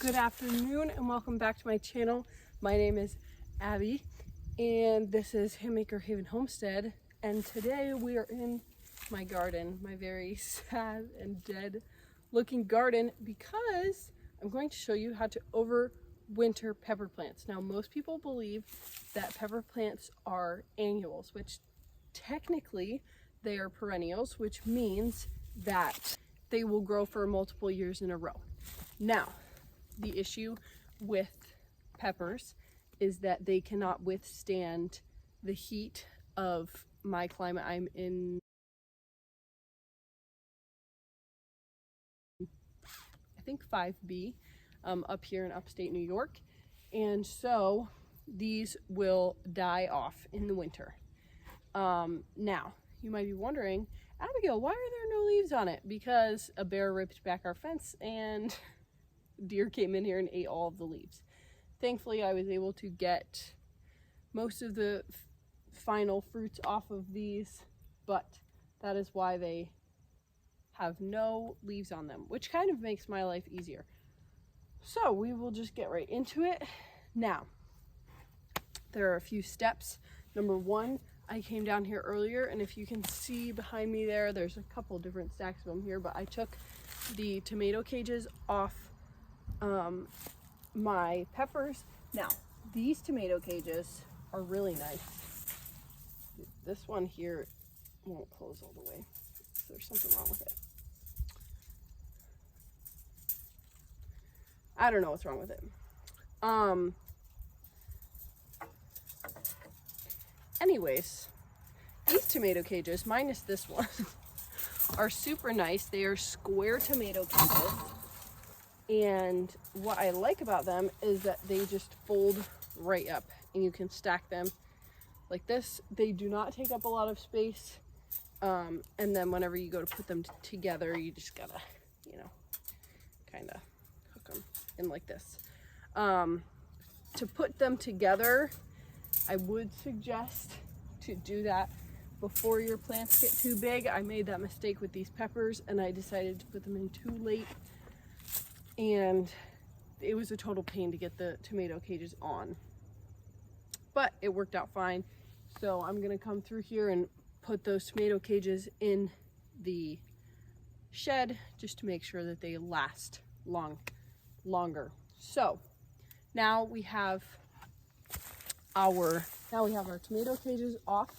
Good afternoon and welcome back to my channel. My name is Abby and this is Handmaker Haven Homestead, and today we are in my garden, my very sad and dead looking garden, because I'm going to show you how to overwinter pepper plants. Now, most people believe that pepper plants are annuals, which technically they are perennials, which means that they will grow for multiple years in a row. Now, the issue with peppers is that they cannot withstand the heat of my climate. I'm in, I think 5B, up here in upstate New York, and so these will die off in the winter. Now, you might be wondering, Abigail, why are there no leaves on it? Because a bear ripped back our fence and deer came in here and ate all of the leaves. Thankfully, I was able to get most of the final fruits off of these, but that is why they have no leaves on them, which kind of makes my life easier. So we will just get right into it. Now, there are a few steps. Number one, I came down here earlier, and if you can see behind me there's a couple different stacks of them here, but I took the tomato cages off my peppers. Now, these tomato cages are really nice. This one here won't close all the way, so there's something wrong with it. I don't know what's wrong with it. Anyways, these tomato cages, minus this one, are super nice. They are square tomato cages. And what I like about them is that they just fold right up and you can stack them like this. They do not take up a lot of space. And then whenever you go to put them together, you just gotta, kind of hook them in like this. To put them together, I would suggest to do that before your plants get too big. I made that mistake with these peppers and I decided to put them in too late. And it was a total pain to get the tomato cages on, but it worked out fine. So I'm gonna come through here and put those tomato cages in the shed just to make sure that they last longer. So now we have our tomato cages off,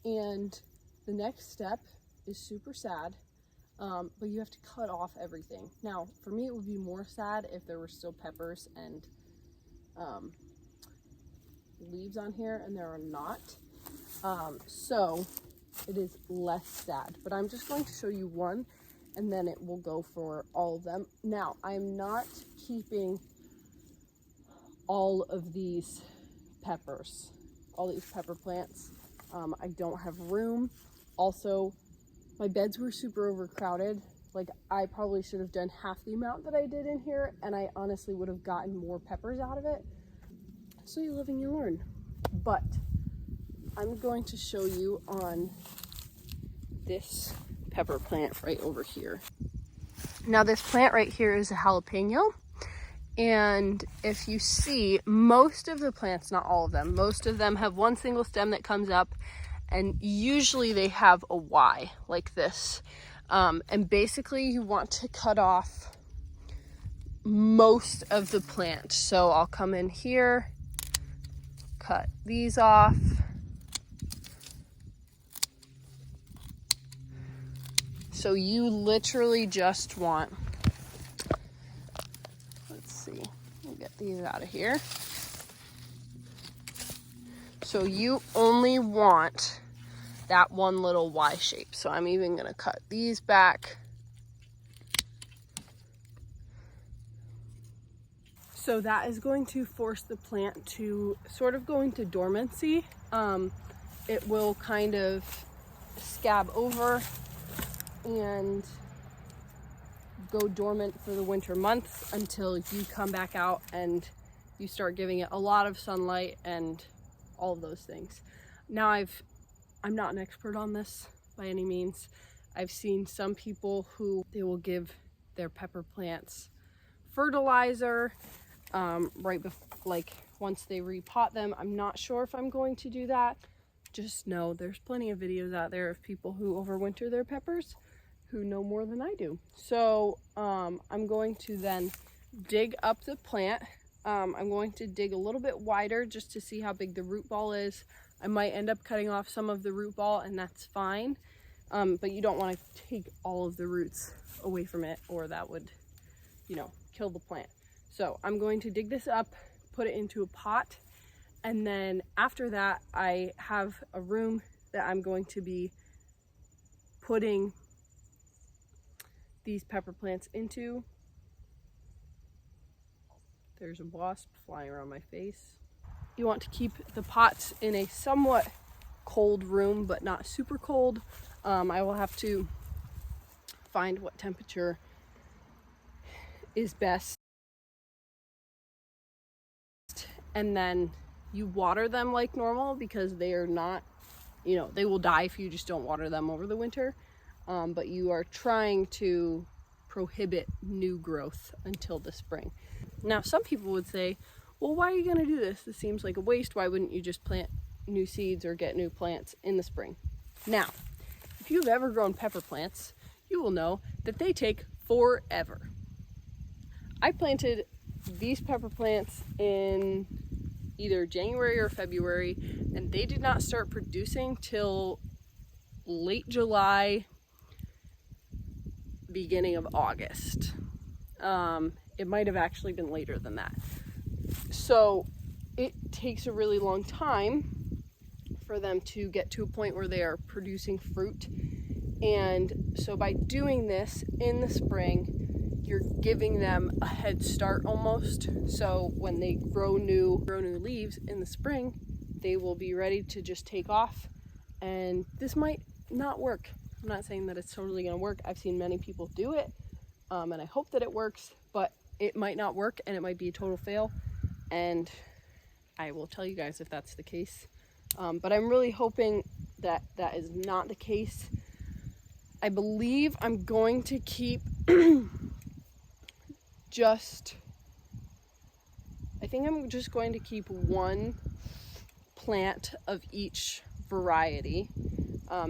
and the next step is super sad. But you have to cut off everything. Now, for me, it would be more sad if there were still peppers and leaves on here, and there are not. So it is less sad. But I'm just going to show you one, and then it will go for all of them. Now, I'm not keeping all of these peppers, all these pepper plants. I don't have room. Also, my beds were super overcrowded. Like, I probably should have done half the amount that I did in here, and I honestly would have gotten more peppers out of it. So you live and you learn. But I'm going to show you on this pepper plant right over here. Now, this plant right here is a jalapeno. And if you see, most of the plants, not all of them, most of them have one single stem that comes up, and usually they have a Y like this. And basically you want to cut off most of the plant. So I'll come in here, cut these off. So you literally just want, let's see, we'll get these out of here. So you only want that one little Y shape. So I'm even gonna cut these back. So that is going to force the plant to sort of go into dormancy. It will kind of scab over and go dormant for the winter months until you come back out and you start giving it a lot of sunlight and all of those things. Now, I'm not an expert on this by any means. I've seen some people who they will give their pepper plants fertilizer like once they repot them. I'm not sure if I'm going to do that. Just know there's plenty of videos out there of people who overwinter their peppers who know more than I do. So I'm going to then dig up the plant. I'm going to dig a little bit wider just to see how big the root ball is. I might end up cutting off some of the root ball, and that's fine. But you don't want to take all of the roots away from it, or that would, kill the plant. So I'm going to dig this up, put it into a pot, and then after that, I have a room that I'm going to be putting these pepper plants into. There's a wasp flying around my face. You want to keep the pots in a somewhat cold room, but not super cold. I will have to find what temperature is best. And then you water them like normal, because they are not, they will die if you just don't water them over the winter. But you are trying to prohibit new growth until the spring. Now, some people would say, well, why are you going to do this? This seems like a waste. Why wouldn't you just plant new seeds or get new plants in the spring? Now, if you've ever grown pepper plants, you will know that they take forever. I planted these pepper plants in either January or February, and they did not start producing till late July, beginning of August. It might have actually been later than that. So it takes a really long time for them to get to a point where they are producing fruit. And so by doing this in the spring, you're giving them a head start almost. So when they grow new leaves in the spring, they will be ready to just take off. And this might not work. I'm not saying that it's totally going to work. I've seen many people do it, and I hope that it works, but it might not work, and it might be a total fail. And I will tell you guys if that's the case. But I'm really hoping that that is not the case. I believe I'm going to keep I'm just going to keep one plant of each variety.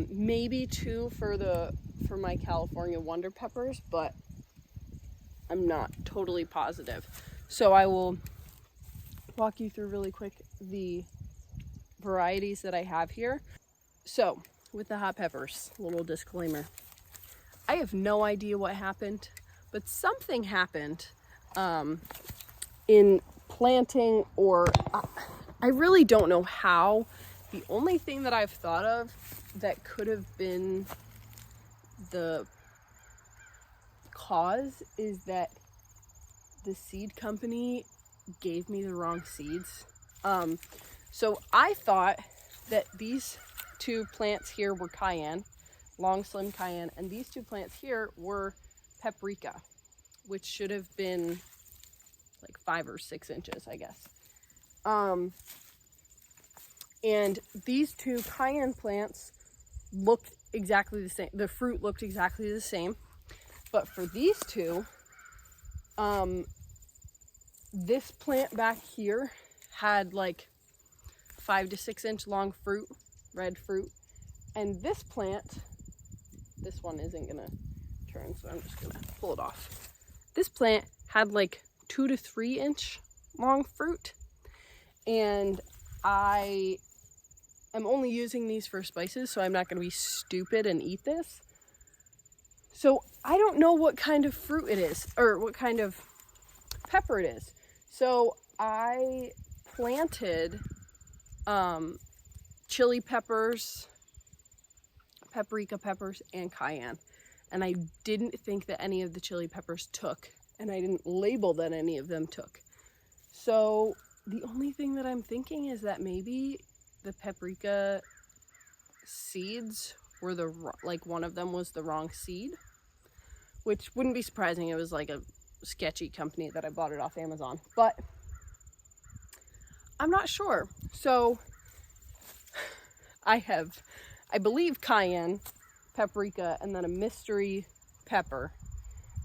Maybe two for my California Wonder Peppers, but I'm not totally positive. So I will walk you through really quick the varieties that I have here. So with the hot peppers, a little disclaimer. I have no idea what happened, but something happened in planting, or I really don't know how. The only thing that I've thought of that could have been the cause is that the seed company gave me the wrong seeds. So I thought that these two plants here were cayenne, long slim cayenne, and these two plants here were paprika, which should have been like 5 or 6 inches, I guess. And these two cayenne plants looked exactly the same. The fruit looked exactly the same. But for these two, this plant back here had like 5 to 6 inch long fruit, red fruit. And this plant, this one isn't gonna turn, so I'm just gonna pull it off. This plant had like 2 to 3 inch long fruit. And I am only using these for spices, so I'm not gonna be stupid and eat this. So I don't know what kind of fruit it is, or what kind of pepper it is. So I planted chili peppers, paprika peppers, and cayenne. And I didn't think that any of the chili peppers took, and I didn't label that any of them took. So the only thing that I'm thinking is that maybe the paprika seeds were like one of them was the wrong seed, which wouldn't be surprising. It was like a sketchy company that I bought it off Amazon, but I'm not sure. So I believe cayenne, paprika, and then a mystery pepper.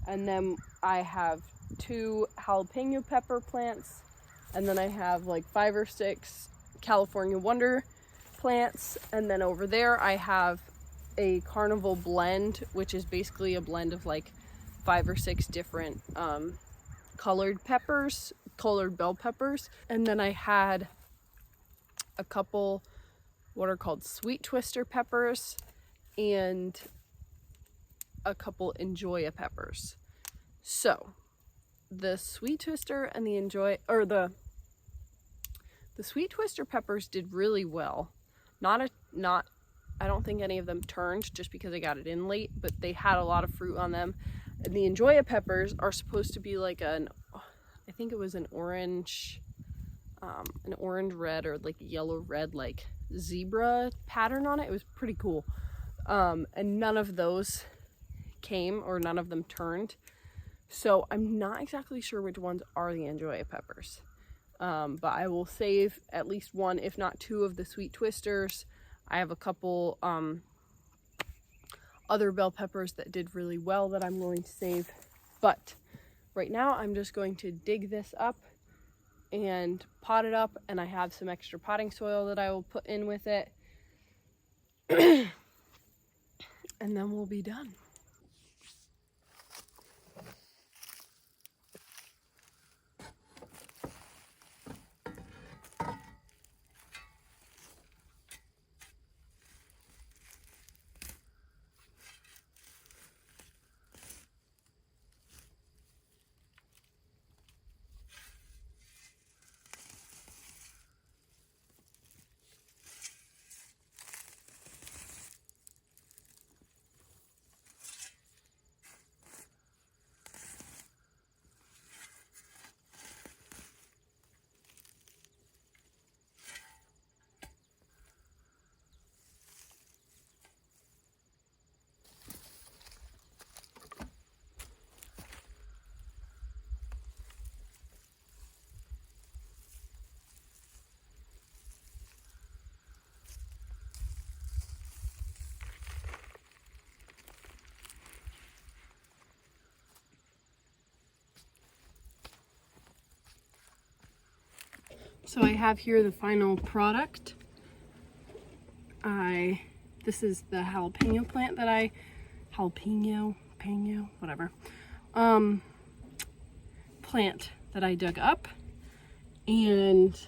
And then I have 2 jalapeno pepper plants, and then I have like 5 or 6 California Wonder plants, and then over there I have a carnival blend, which is basically a blend of like 5 or 6 different colored bell peppers. And then I had a couple what are called sweet twister peppers and a couple enjoya peppers. So the sweet twister and the sweet twister peppers did really well. I don't think any of them turned just because I got it in late, but they had a lot of fruit on them. And the enjoya peppers are supposed to be like I think it was an orange red or like yellow red, like zebra pattern on it. It was pretty cool. And none of those came, or none of them turned. So I'm not exactly sure which ones are the enjoya peppers. But I will save at least 1, if not 2 of the sweet twisters. I have a couple other bell peppers that did really well that I'm going to save. But right now I'm just going to dig this up and pot it up, and I have some extra potting soil that I will put in with it. And then we'll be done. So I have here the final product. This is the jalapeno plant that plant that I dug up, and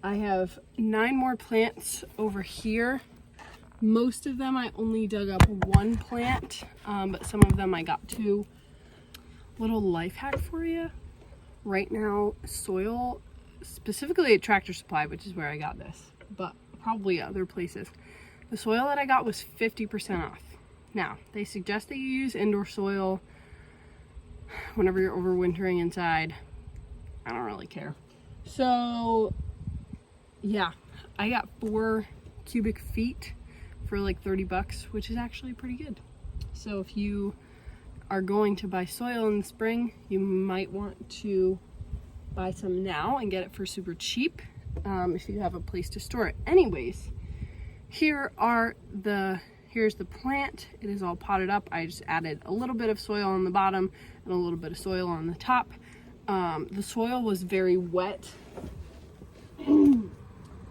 I have 9 more plants over here. Most of them I only dug up 1 plant, but some of them I got 2. Little life hack for you. Right now, soil, specifically at Tractor Supply, which is where I got this, but probably other places, the soil that I got was 50% off. Now, they suggest that you use indoor soil whenever you're overwintering inside. I don't really care. So, yeah, I got 4 cubic feet for like $30, which is actually pretty good. So if you are going to buy soil in the spring, you might want to buy some now and get it for super cheap if you have a place to store it. Anyways, here's the plant. It is all potted up. I just added a little bit of soil on the bottom and a little bit of soil on the top. The soil was very wet,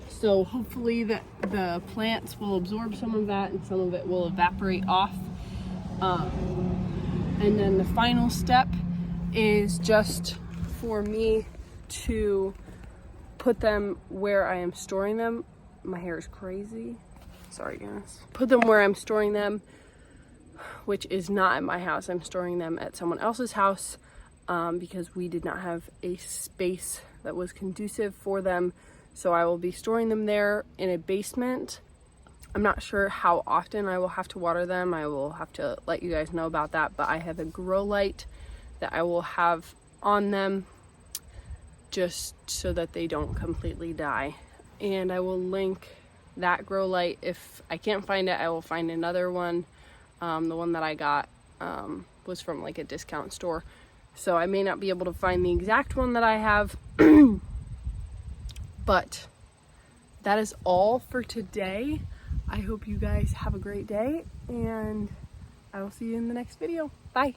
so hopefully the plants will absorb some of that and some of it will evaporate off. And then the final step is just for me to put them where I am storing them. My hair is crazy. Sorry guys. Put them where I'm storing them, which is not at my house. I'm storing them at someone else's house because we did not have a space that was conducive for them. So I will be storing them there in a basement. I'm not sure how often I will have to water them. I will have to let you guys know about that, but I have a grow light that I will have on them just so that they don't completely die. And I will link that grow light. If I can't find it, I will find another one. The one that I got was from like a discount store, so I may not be able to find the exact one that I have. But that is all for today. I hope you guys have a great day, and I will see you in the next video. Bye.